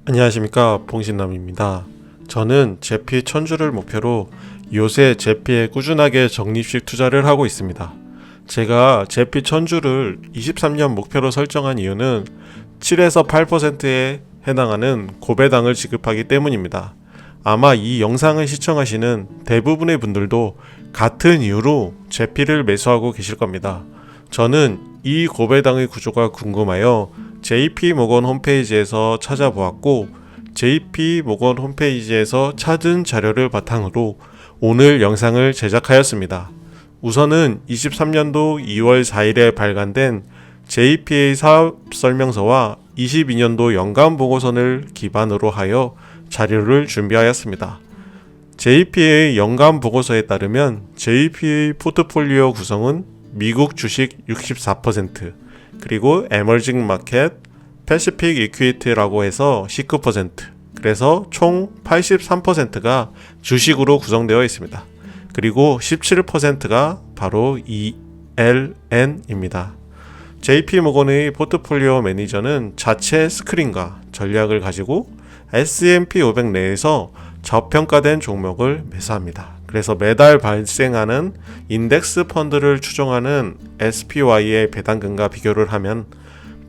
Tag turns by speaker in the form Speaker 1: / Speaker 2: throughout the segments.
Speaker 1: 안녕하십니까, 봉신남입니다. 저는 제피 1000주를 목표로 요새 제피에 꾸준하게 적립식 투자를 하고 있습니다. 제가 제피 1000주를 23년 목표로 설정한 이유는 7에서 8%에 해당하는 고배당을 지급하기 때문입니다. 아마 이 영상을 시청하시는 대부분의 분들도 같은 이유로 제피를 매수하고 계실 겁니다. 저는 이 고배당의 구조가 궁금하여 JP모건 홈페이지에서 찾아보았고, JP모건 홈페이지에서 찾은 자료를 바탕으로 오늘 영상을 제작하였습니다. 우선은 23년도 2월 4일에 발간된 JPA 사업 설명서와 22년도 연간 보고서를 기반으로 하여 자료를 준비하였습니다. JPA 연간 보고서에 따르면 JPA 포트폴리오 구성은 미국 주식 64%, 그리고 에머징 마켓, 패시픽 이퀴티라고 해서 19%, 그래서 총 83%가 주식으로 구성되어 있습니다. 그리고 17%가 바로 ELN입니다. JP모건의 포트폴리오 매니저는 자체 스크린과 전략을 가지고 S&P 500 내에서 저평가된 종목을 매수합니다. 그래서 매달 발생하는 인덱스 펀드를 추종하는 SPY의 배당금과 비교를 하면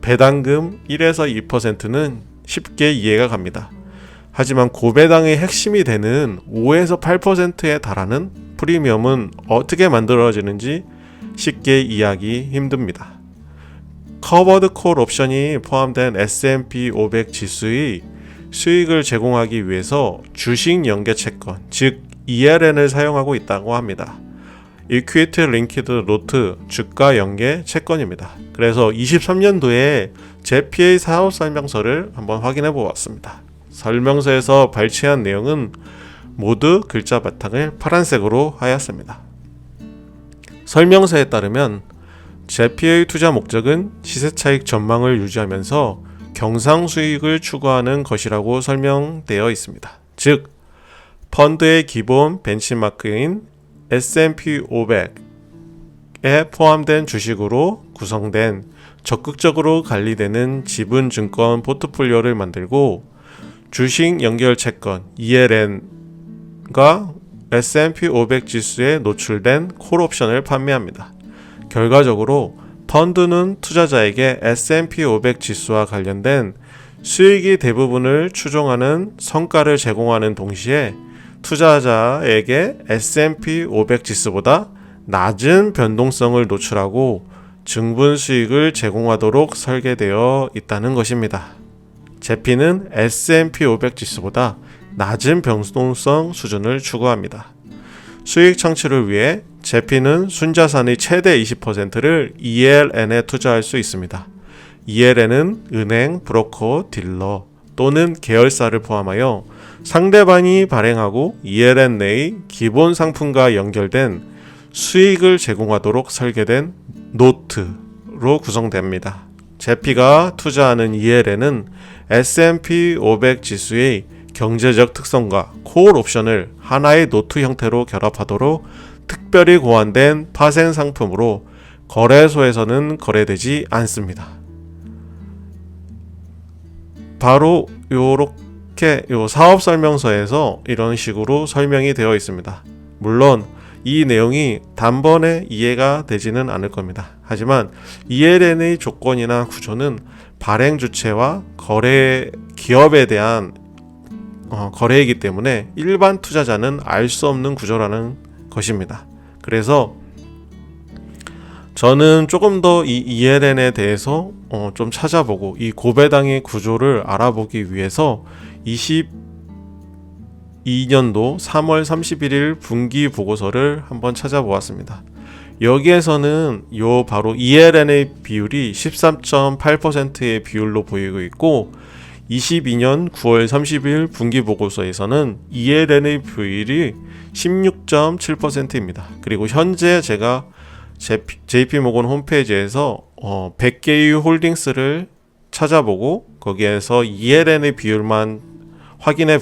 Speaker 1: 배당금 1에서 2%는 쉽게 이해가 갑니다. 하지만 고배당의 핵심이 되는 5에서 8%에 달하는 프리미엄은 어떻게 만들어지는지 쉽게 이해하기 힘듭니다. 커버드 콜 옵션이 포함된 S&P 500 지수의 수익을 제공하기 위해서 주식 연계 채권, 즉 ELN을 사용하고 있다고 합니다. 이퀴티 링키드 노트 주가 연계 채권입니다. 그래서 23년도에 JPA 사업 설명서를 한번 확인해 보았습니다. 설명서에서 발췌한 내용은 모두 글자 바탕을 파란색으로 하였습니다. 설명서에 따르면 JPA 투자 목적은 시세 차익 전망을 유지하면서 경상 수익을 추구하는 것이라고 설명되어 있습니다. 즉, 펀드의 기본 벤치마크인 S&P 500에 포함된 주식으로 구성된 적극적으로 관리되는 지분증권 포트폴리오를 만들고 주식 연결 채권 ELN과 S&P 500 지수에 노출된 콜옵션을 판매합니다. 결과적으로 펀드는 투자자에게 S&P 500 지수와 관련된 수익이 대부분을 추종하는 성과를 제공하는 동시에 투자자에게 S&P 500 지수보다 낮은 변동성을 노출하고 증분 수익을 제공하도록 설계되어 있다는 것입니다. 제피는 S&P 500 지수보다 낮은 변동성 수준을 추구합니다. 수익 창출을 위해 제피는 순자산의 최대 20%를 ELN에 투자할 수 있습니다. ELN은 은행, 브로커, 딜러 또는 계열사를 포함하여 상대방이 발행하고 ELN 내의 기본 상품과 연결된 수익을 제공하도록 설계된 노트로 구성됩니다. 제피가 투자하는 ELN은 S&P 500 지수의 경제적 특성과 콜 옵션을 하나의 노트 형태로 결합하도록 특별히 고안된 파생 상품으로 거래소에서는 거래되지 않습니다. 바로 이렇게 사업 설명서에서 이런 식으로 설명이 되어 있습니다. 물론 이 내용이 단번에 이해가 되지는 않을 겁니다. 하지만 ELN의 조건이나 구조는 발행 주체와 거래 기업에 대한 거래이기 때문에 일반 투자자는 알 수 없는 구조라는 것입니다. 그래서 저는 조금 더 이 ELN에 대해서 좀 찾아보고 이 고배당의 구조를 알아보기 위해서 22년도 3월 31일 분기 보고서를 한번 찾아보았습니다. 여기에서는 바로 ELN의 비율이 13.8%의 비율로 보이고 있고 22년 9월 30일 분기 보고서에서는 ELN의 비율이 16.7%입니다. 그리고 현재 제가 JP모건 홈페이지에서 100개의 홀딩스를 찾아보고 거기에서 ELN의 비율만 확인해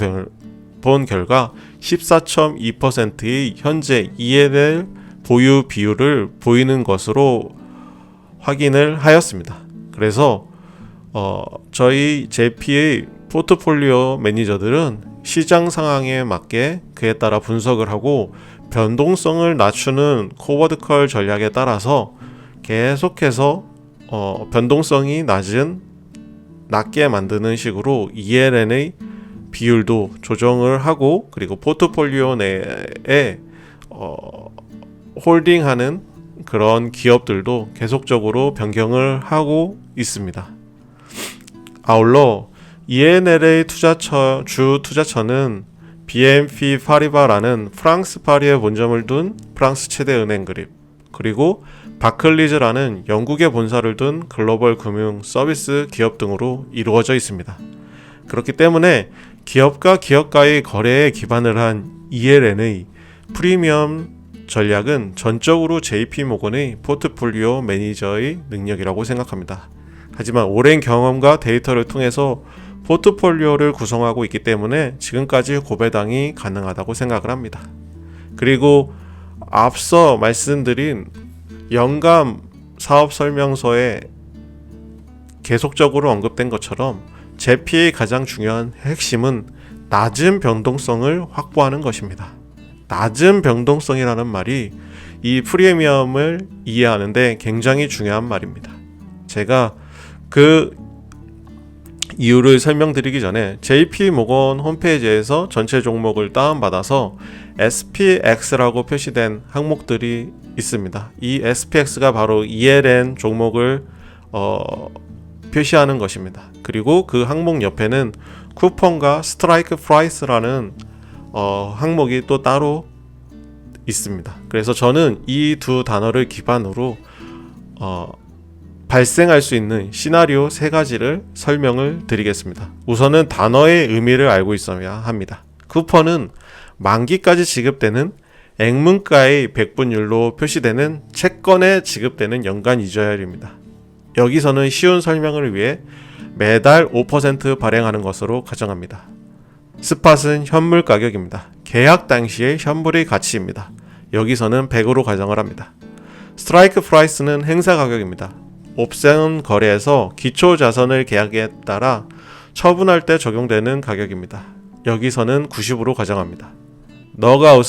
Speaker 1: 본 결과 14.2%의 현재 ELN 보유 비율을 보이는 것으로 확인을 하였습니다. 그래서 저희 JP의 포트폴리오 매니저들은 시장 상황에 맞게 그에 따라 분석을 하고 변동성을 낮추는 코버드컬 전략에 따라서 계속해서 변동성이 낮게 만드는 식으로 ELN의 비율도 조정을 하고, 그리고 포트폴리오 내에 홀딩하는 그런 기업들도 계속적으로 변경을 하고 있습니다. 아울러 ENL의 주 투자처는 BNP 파리바라는 프랑스 파리에 본점을 둔 프랑스 최대 은행 그룹, 그리고 바클리즈라는 영국에 본사를 둔 글로벌 금융 서비스 기업 등으로 이루어져 있습니다. 그렇기 때문에 기업과 기업과의 거래에 기반을 한 ELN의 프리미엄 전략은 전적으로 JP모건의 포트폴리오 매니저의 능력이라고 생각합니다. 하지만 오랜 경험과 데이터를 통해서 포트폴리오를 구성하고 있기 때문에 지금까지 고배당이 가능하다고 생각을 합니다. 그리고 앞서 말씀드린 연감 사업 설명서에 계속적으로 언급된 것처럼 제피의 가장 중요한 핵심은 낮은 변동성을 확보하는 것입니다. 낮은 변동성이라는 말이 이 프리미엄을 이해하는데 굉장히 중요한 말입니다. 제가 그 이유를 설명드리기 전에 JP모건 홈페이지에서 전체 종목을 다운받아서 SPX라고 표시된 항목들이 있습니다. 이 SPX가 바로 ELN 종목을 표시하는 것입니다. 그리고 그 항목 옆에는 쿠폰과 스트라이크 프라이스라는 항목이 또 따로 있습니다. 그래서 저는 이 두 단어를 기반으로 발생할 수 있는 시나리오 3가지를 설명을 드리겠습니다. 우선은 단어의 의미를 알고 있어야 합니다. 쿠폰은 만기까지 지급되는 액문가의 백분율로 표시되는 채권에 지급되는 연간 이자율입니다. 여기서는 쉬운 설명을 위해 매달 5% 발행하는 것으로 가정합니다. 스팟은 현물 가격입니다. 계약 당시의 현물의 가치입니다. 여기서는 100으로 가정을 합니다. 스트라이크 프라이스는 행사 가격입니다. 옵션 거래에서 기초 자선을 계약에 따라 처분할 때 적용되는 가격입니다. 여기서는 90으로 가정합니다. 너그아웃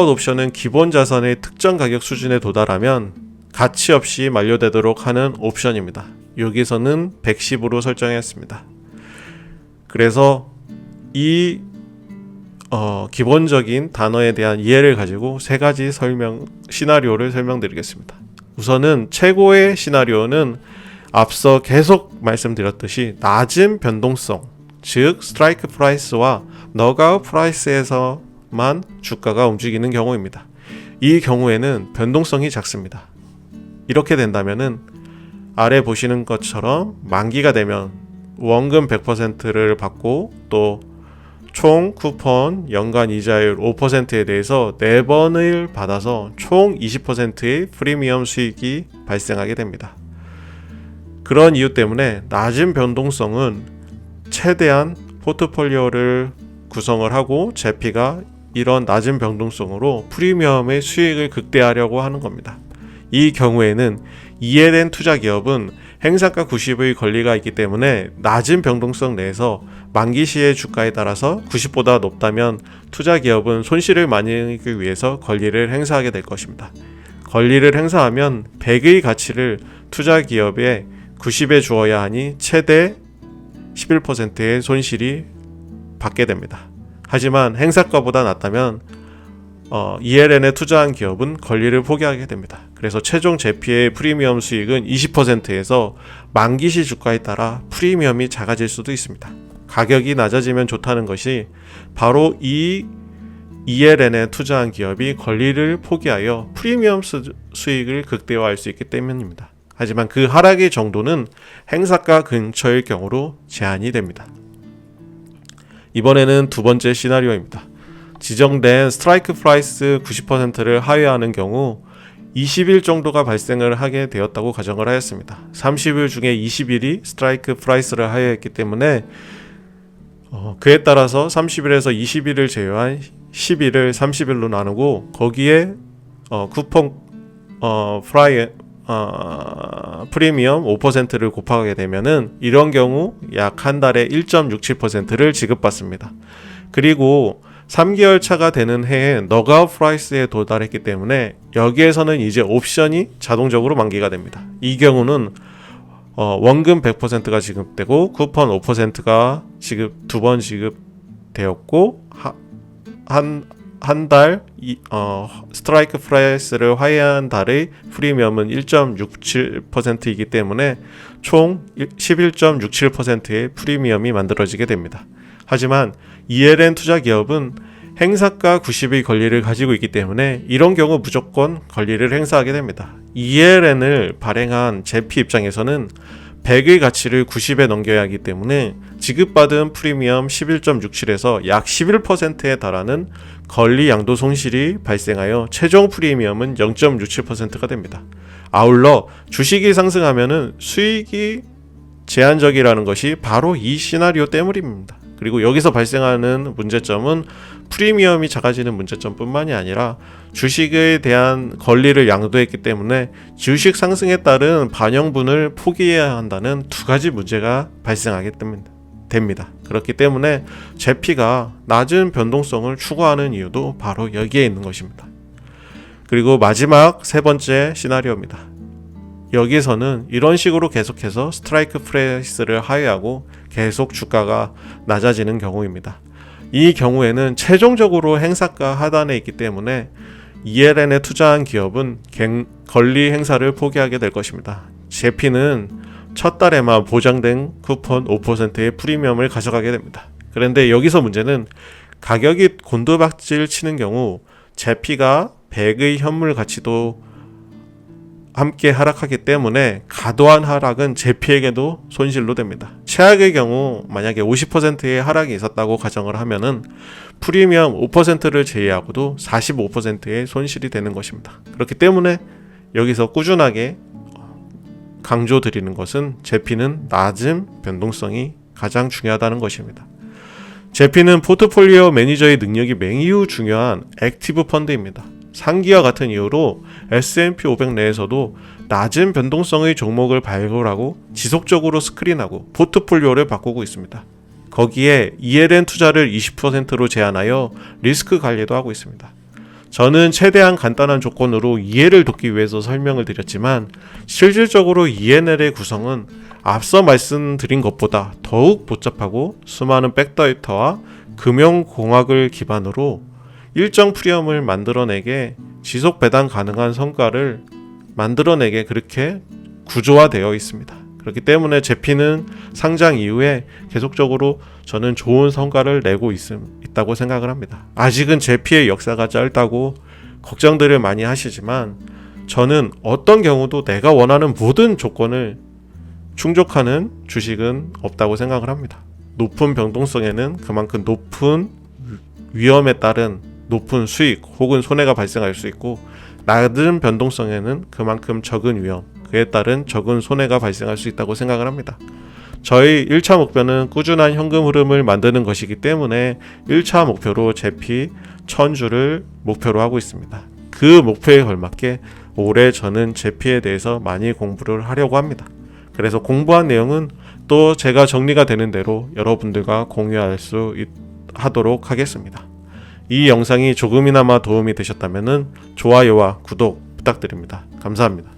Speaker 1: 옵션은 기본 자선의 특정 가격 수준에 도달하면 가치 없이 만료되도록 하는 옵션입니다. 여기서는 110으로 설정했습니다. 그래서 이 기본적인 단어에 대한 이해를 가지고 3가지 시나리오를 설명드리겠습니다. 우선은 최고의 시나리오는 앞서 계속 말씀드렸듯이 낮은 변동성, 즉 스트라이크 프라이스와 너그아웃 프라이스에서만 주가가 움직이는 경우입니다. 이 경우에는 변동성이 작습니다. 이렇게 된다면은 아래 보시는 것처럼 만기가 되면 원금 100%를 받고 또 총 쿠폰 연간 이자율 5%에 대해서 4번을 받아서 총 20%의 프리미엄 수익이 발생하게 됩니다. 그런 이유 때문에 낮은 변동성은 최대한 포트폴리오를 구성을 하고 제피가 이런 낮은 변동성으로 프리미엄의 수익을 극대화하려고 하는 겁니다. 이 경우에는 ELN 투자 기업은 행사가 90의 권리가 있기 때문에 낮은 변동성 내에서 만기 시의 주가에 따라서 90보다 높다면 투자 기업은 손실을 만회하기 위해서 권리를 행사하게 될 것입니다. 권리를 행사하면 100의 가치를 투자 기업에 90에 주어야 하니 최대 11%의 손실이 받게 됩니다. 하지만 행사가보다 낮다면 ELN에 투자한 기업은 권리를 포기하게 됩니다. 그래서 최종 제피의 프리미엄 수익은 20%에서 만기시 주가에 따라 프리미엄이 작아질 수도 있습니다. 가격이 낮아지면 좋다는 것이 바로 이 ELN에 투자한 기업이 권리를 포기하여 프리미엄 수익을 극대화할 수 있기 때문입니다. 하지만 그 하락의 정도는 행사가 근처일 경우로 제한이 됩니다. 이번에는 두 번째 시나리오입니다. 지정된 스트라이크 프라이스 90%를 하회하는 경우 20일 정도가 발생을 하게 되었다고 가정을 하였습니다. 30일 중에 20일이 스트라이크 프라이스를 하회했기 때문에 그에 따라서 30일에서 20일을 제외한 10일을 30일로 나누고 거기에 쿠폰 프리미엄 5%를 곱하게 되면은 이런 경우 약 한 달에 1.67%를 지급받습니다. 그리고 3개월 차가 되는 해에 너가웃 프라이스에 도달했기 때문에 여기에서는 이제 옵션이 자동적으로 만기가 됩니다. 이 경우는 원금 100%가 지급되고 쿠폰 5%가 두 번 지급되었고 한 달 스트라이크 프라이스를 화해한 달의 프리미엄은 1.67%이기 때문에 총 11.67%의 프리미엄이 만들어지게 됩니다. 하지만 ELN 투자 기업은 행사가 90의 권리를 가지고 있기 때문에 이런 경우 무조건 권리를 행사하게 됩니다. ELN을 발행한 제피 입장에서는 100의 가치를 90에 넘겨야 하기 때문에 지급받은 프리미엄 11.67에서 약 11%에 달하는 권리 양도 손실이 발생하여 최종 프리미엄은 0.67%가 됩니다. 아울러 주식이 상승하면은 수익이 제한적이라는 것이 바로 이 시나리오 때문입니다. 그리고 여기서 발생하는 문제점은 프리미엄이 작아지는 문제점뿐만이 아니라 주식에 대한 권리를 양도했기 때문에 주식 상승에 따른 반영분을 포기해야 한다는 두 가지 문제가 발생하게 됩니다. 그렇기 때문에 제피가 낮은 변동성을 추구하는 이유도 바로 여기에 있는 것입니다. 그리고 마지막 세 번째 시나리오입니다. 여기에서는 이런 식으로 계속해서 스트라이크 프라이스를 하회하고 계속 주가가 낮아지는 경우입니다. 이 경우에는 최종적으로 행사가 하단에 있기 때문에 ELN에 투자한 기업은 권리 행사를 포기하게 될 것입니다. 제피는 첫 달에만 보장된 쿠폰 5%의 프리미엄을 가져가게 됩니다. 그런데 여기서 문제는 가격이 곤두박질 치는 경우 제피가 100의 현물 가치도 함께 하락하기 때문에 과도한 하락은 제피에게도 손실로 됩니다. 최악의 경우 만약에 50%의 하락이 있었다고 가정을 하면은 프리미엄 5%를 제외하고도 45%의 손실이 되는 것입니다. 그렇기 때문에 여기서 꾸준하게 강조드리는 것은 제피는 낮은 변동성이 가장 중요하다는 것입니다. 제피는 포트폴리오 매니저의 능력이 매우 중요한 액티브 펀드입니다. 상기와 같은 이유로 S&P 500 내에서도 낮은 변동성의 종목을 발굴하고 지속적으로 스크린하고 포트폴리오를 바꾸고 있습니다. 거기에 ELN 투자를 20%로 제한하여 리스크 관리도 하고 있습니다. 저는 최대한 간단한 조건으로 이해를 돕기 위해서 설명을 드렸지만 실질적으로 ENL의 구성은 앞서 말씀드린 것보다 더욱 복잡하고 수많은 백데이터와 금융공학을 기반으로 일정 프리미엄을 만들어내게 지속 배당 가능한 성과를 만들어내게 그렇게 구조화되어 있습니다. 그렇기 때문에 제피는 상장 이후에 계속적으로 저는 좋은 성과를 내고 있다고 생각을 합니다. 아직은 제피의 역사가 짧다고 걱정들을 많이 하시지만 저는 어떤 경우도 내가 원하는 모든 조건을 충족하는 주식은 없다고 생각을 합니다. 높은 변동성에는 그만큼 높은 위험에 따른 높은 수익 혹은 손해가 발생할 수 있고 낮은 변동성에는 그만큼 적은 위험, 그에 따른 적은 손해가 발생할 수 있다고 생각을 합니다. 저희 1차 목표는 꾸준한 현금 흐름을 만드는 것이기 때문에 1차 목표로 제피 1000주를 목표로 하고 있습니다. 그 목표에 걸맞게 올해 저는 제피에 대해서 많이 공부를 하려고 합니다. 그래서 공부한 내용은 또 제가 정리가 되는 대로 여러분들과 공유할 수 하도록 하겠습니다. 이 영상이 조금이나마 도움이 되셨다면 좋아요와 구독 부탁드립니다. 감사합니다.